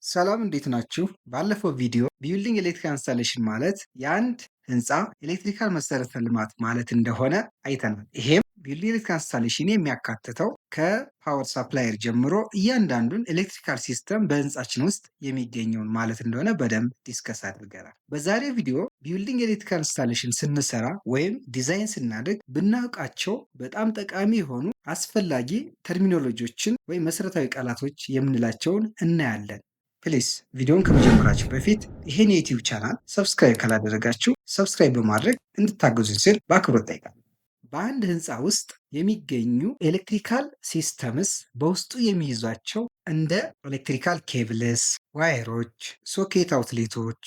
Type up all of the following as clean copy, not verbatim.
ሰላም እንዴት ናችሁ? ባለፈው ቪዲዮ ቢልዲንግ ኤሌክትሪካል ኢንስታሌሽን ማለት የአንድ ህንፃ ኤሌክትሪካል መሰረተ ልማት ማለት እንደሆነ አይተናል። ይሄም ቢልዲንግ ኤሌክትሪካል ኢንስታሌሽን የሚያካትተው ከፓወር ሳፕላየር ጀምሮ እያንዳንዱን ኤሌክትሪካል ሲስተም በህንፃችን ውስጥ የሚገኘውን ማለት እንደሆነ በደንብ ዲስከስ አድርገናል። በዛሬው ቪዲዮ ቢልዲንግ ኤሌክትሪካል ኢንስታሌሽን ስንሰራ ወይም ዲዛይን ስናደርግ ብናውቃቸው በጣም ጠቃሚ የሆኑ አስፈላጊ ተርሚኖሎጂዎችን ወይም መሰረታዊ ቃላቶች የምንላቸውን እናያለን። ፕሊስ ቪዲዮን ከመጀመራችሁ በፊት ይሄን የዩቲዩብ ቻናል ሰብስክራይብ ካላደረጋችሁ ሰብስክራይብ በማድረግ እንድታገዙኝ ስል በአክብሮት ጠይቃለሁ። በአንድ ህንፃ ውስጥ የሚገኙ ኤሌክትሪካል ሲስተምስ በውስጡ የሚይዟቸው እንደ ኤሌክትሪካል ኬብልስ፣ ዋየሮች፣ ሶኬት አውትሌቶች፣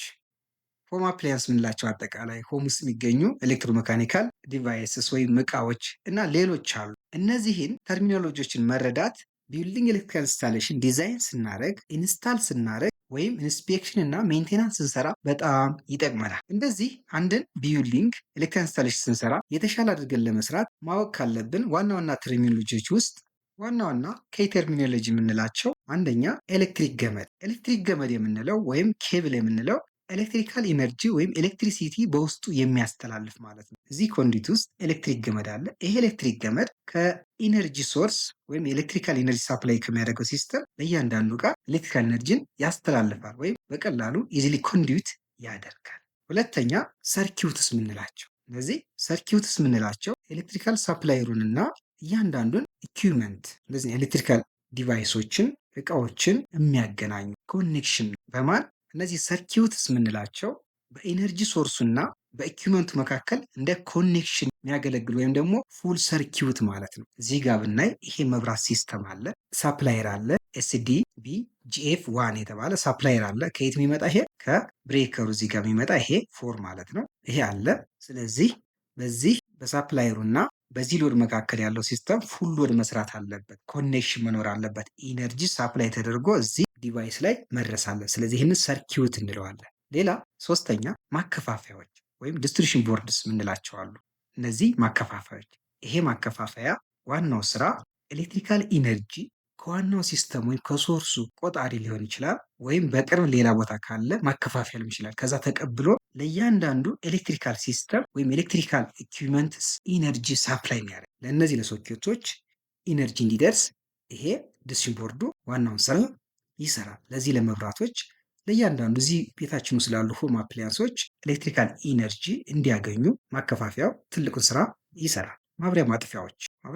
ሆም አፕላያንስ የምንላቸው አጠቃላይ ሆም ውስጥ የሚገኙ ኤሌክትሮሜካኒካል ዲቫይስስ ወይም እቃዎች እና ሌሎች አሉ። እነዚህን ተርሚኖሎጂዎችን መረዳት ቢልዲንግ ኤሌክትሪካል ኢንስታሌሽን ዲዛይን ስናደርግ ኢንስታል ስናደርግ ወይም ኢንስፔክሽን እና ሜንቴናንስ ስንሰራ በጣም ይጠቅመናል። እንደዚህ አንድን ቢልዲንግ ኤሌክትሪካል ኢንስታሌሽን ስንሰራ የተሻለ አድርገን ለመስራት ማወቅ ካለብን ዋና ዋና ተርሚኖሎጂዎች ውስጥ ዋና ዋና ኬተርሚኖሎጂ የምንላቸው አንደኛ ኤሌክትሪክ ገመድ የምንለው ወይም ኬብል የምንለው ኤሌክትሪካል ኢነርጂ ወይም ኤሌክትሪሲቲ በውስጡ የሚያስተላልፍ ማለት ነው። እዚህ ኮንዲት ውስጥ ኤሌክትሪክ ገመድ አለ። ይሄ ኤሌክትሪክ ገመድ ከኢነርጂ ሶርስ ወይም ኤሌክትሪካል ኢነርጂ ሳፕላይ ከሚያደርገው ሲስተም ለእያንዳንዱ ጋር ኤሌክትሪካል ኢነርጂን ያስተላልፋል ወይም በቀላሉ ኢዚሊ ኮንዲዩት ያደርጋል። ሁለተኛ ሰርኪዩትስ የምንላቸው እነዚህ ሰርኪዩትስ የምንላቸው ኤሌክትሪካል ሳፕላይሩንና እያንዳንዱን ኢኩዊፕመንት እነዚህ ኤሌክትሪካል ዲቫይሶችን እቃዎችን የሚያገናኙ ኮኔክሽን በማን እነዚህ ሰርኪዩትስ የምንላቸው በኢነርጂ ሶርሱና በኢኩዊፕመንቱ መካከል እንደ ኮኔክሽን የሚያገለግል ወይም ደግሞ ፉል ሰርኪዩት ማለት ነው። እዚህ ጋር ብናይ ይሄ መብራት ሲስተም አለ፣ ሳፕላየር አለ፣ ኤስዲቢ ጂኤፍ ዋን የተባለ ሳፕላየር አለ። ከየት የሚመጣ ይሄ ከብሬከሩ እዚህ ጋር የሚመጣ ይሄ ፎር ማለት ነው። ይሄ አለ። ስለዚህ በዚህ በሳፕላየሩና በዚህ ሎድ መካከል ያለው ሲስተም ፉል ሎድ መስራት አለበት፣ ኮኔክሽን መኖር አለበት። ኢነርጂ ሳፕላይ ተደርጎ እዚህ ዲቫይስ ላይ መድረስ አለ። ስለዚህ ይህንን ሰርኪዩት እንለዋለን። ሌላ ሶስተኛ ማከፋፈያዎች ወይም ዲስትሪቢዩሽን ቦርድስ የምንላቸው አሉ። እነዚህ ማከፋፈያዎች ይሄ ማከፋፈያ ዋናው ስራ ኤሌክትሪካል ኢነርጂ ከዋናው ሲስተም ወይም ከሶርሱ ቆጣሪ ሊሆን ይችላል፣ ወይም በቅርብ ሌላ ቦታ ካለ ማከፋፈያ ሊሆን ይችላል። ከዛ ተቀብሎ ለእያንዳንዱ ኤሌክትሪካል ሲስተም ወይም ኤሌክትሪካል ኢኩዊፕመንትስ ኢነርጂ ሳፕላይ የሚያደርግ ለእነዚህ ለሶኬቶች ኢነርጂ እንዲደርስ ይሄ ዲስትሪቢዩሽን ቦርዱ ዋናውን ስራ ይሰራል። ለዚህ ለመብራቶች ለእያንዳንዱ እዚህ ቤታችን ውስጥ ላሉ ሆም አፕላያንሶች ኤሌክትሪካል ኢነርጂ እንዲያገኙ ማከፋፈያው ትልቁን ስራ ይሰራል። ማብሪያ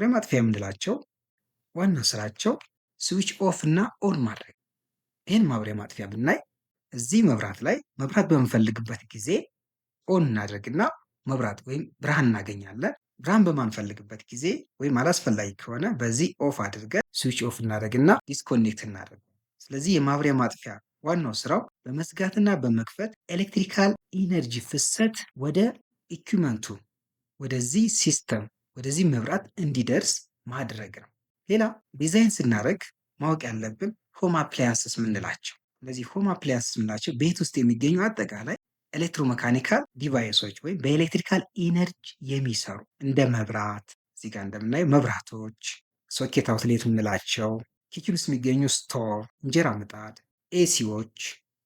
ማጥፊያ የምንላቸው ዋና ስራቸው ስዊች ኦፍ እና ኦን ማድረግ። ይህን ማብሪያ ማጥፊያ ብናይ እዚህ መብራት ላይ መብራት በምንፈልግበት ጊዜ ኦን እናደርግና መብራት ወይም ብርሃን እናገኛለን። ብርሃን በማንፈልግበት ጊዜ ወይም አላስፈላጊ ከሆነ በዚህ ኦፍ አድርገን ስዊች ኦፍ እናደርግና ዲስኮኔክት እናደርግ። ስለዚህ የማብሪያ ማጥፊያ ዋናው ስራው በመዝጋትና በመክፈት ኤሌክትሪካል ኢነርጂ ፍሰት ወደ ኢኩዊፕመንቱ ወደዚህ ሲስተም ወደዚህ መብራት እንዲደርስ ማድረግ ነው። ሌላ ዲዛይን ስናደርግ ማወቅ ያለብን ሆም አፕላያንስስ የምንላቸው እነዚህ ሆም አፕላያንስስ የምንላቸው ቤት ውስጥ የሚገኙ አጠቃላይ ኤሌክትሮሜካኒካል ዲቫይሶች ወይም በኤሌክትሪካል ኢነርጂ የሚሰሩ እንደ መብራት እዚህ ጋር እንደምናየው መብራቶች፣ ሶኬት አውትሌት የምንላቸው ኪችን ውስጥ የሚገኙ ስቶቭ፣ እንጀራ ምጣድ፣ ኤሲዎች፣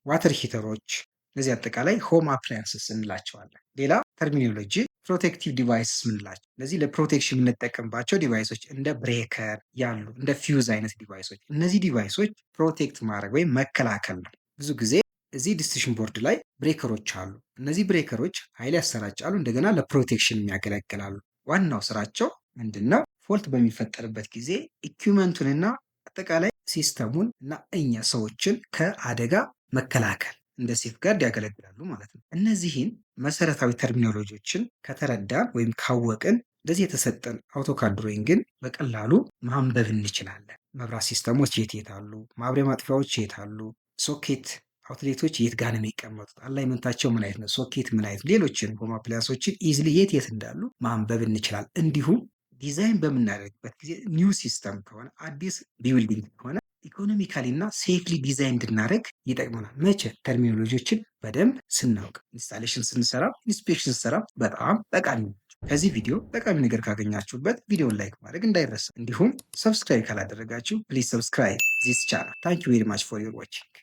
ዋተር ሂተሮች እነዚህ አጠቃላይ ሆም አፕላያንስስ እንላቸዋለን። ሌላ ተርሚኖሎጂ ፕሮቴክቲቭ ዲቫይስስ ምንላቸው እነዚህ ለፕሮቴክሽን የምንጠቀምባቸው ዲቫይሶች እንደ ብሬከር ያሉ እንደ ፊውዝ አይነት ዲቫይሶች። እነዚህ ዲቫይሶች ፕሮቴክት ማድረግ ወይም መከላከል ነው። ብዙ ጊዜ እዚህ ዲስትሪቢዩሽን ቦርድ ላይ ብሬከሮች አሉ። እነዚህ ብሬከሮች ኃይል ያሰራጫሉ፣ እንደገና ለፕሮቴክሽን የሚያገለግላሉ። ዋናው ስራቸው ምንድን ነው? ፎልት በሚፈጠርበት ጊዜ ኢኩዊፕመንቱንና አጠቃላይ ሲስተሙን እና እኛ ሰዎችን ከአደጋ መከላከል እንደ ሴፍ ጋርድ ያገለግላሉ ማለት ነው። እነዚህን መሰረታዊ ተርሚኖሎጂዎችን ከተረዳን ወይም ካወቅን እንደዚህ የተሰጠን አውቶካድ ድሮይንግን በቀላሉ ማንበብ እንችላለን። መብራት ሲስተሞች የት አሉ፣ ማብሪያ ማጥፊያዎች የት አሉ፣ ሶኬት አውትሌቶች የት ጋር ነው የሚቀመጡት፣ አላይመንታቸው ምን አይነት ነው፣ ሶኬት ምን አይነት፣ ሌሎችን ሆም አፕላያንሶችን ኢዝሊ የት እንዳሉ ማንበብ እንችላለን። እንዲሁም ዲዛይን በምናደርግበት ጊዜ ኒው ሲስተም ከሆነ አዲስ ቢልዲንግ ከሆነ ኢኮኖሚካሊ እና ሴፍሊ ዲዛይን እንድናደርግ ይጠቅመናል። መቼ? ተርሚኖሎጂዎችን በደንብ ስናውቅ፣ ኢንስታሌሽን ስንሰራ፣ ኢንስፔክሽን ስንሰራ በጣም ጠቃሚ ነው። ከዚህ ቪዲዮ ጠቃሚ ነገር ካገኛችሁበት ቪዲዮን ላይክ ማድረግ እንዳይረሳ። እንዲሁም ሰብስክራይብ ካላደረጋችሁ ፕሊዝ ሰብስክራይብ ዚስ ቻናል። ታንክ ዩ ቬሪ ማች ፎር ዮር ዋቺንግ።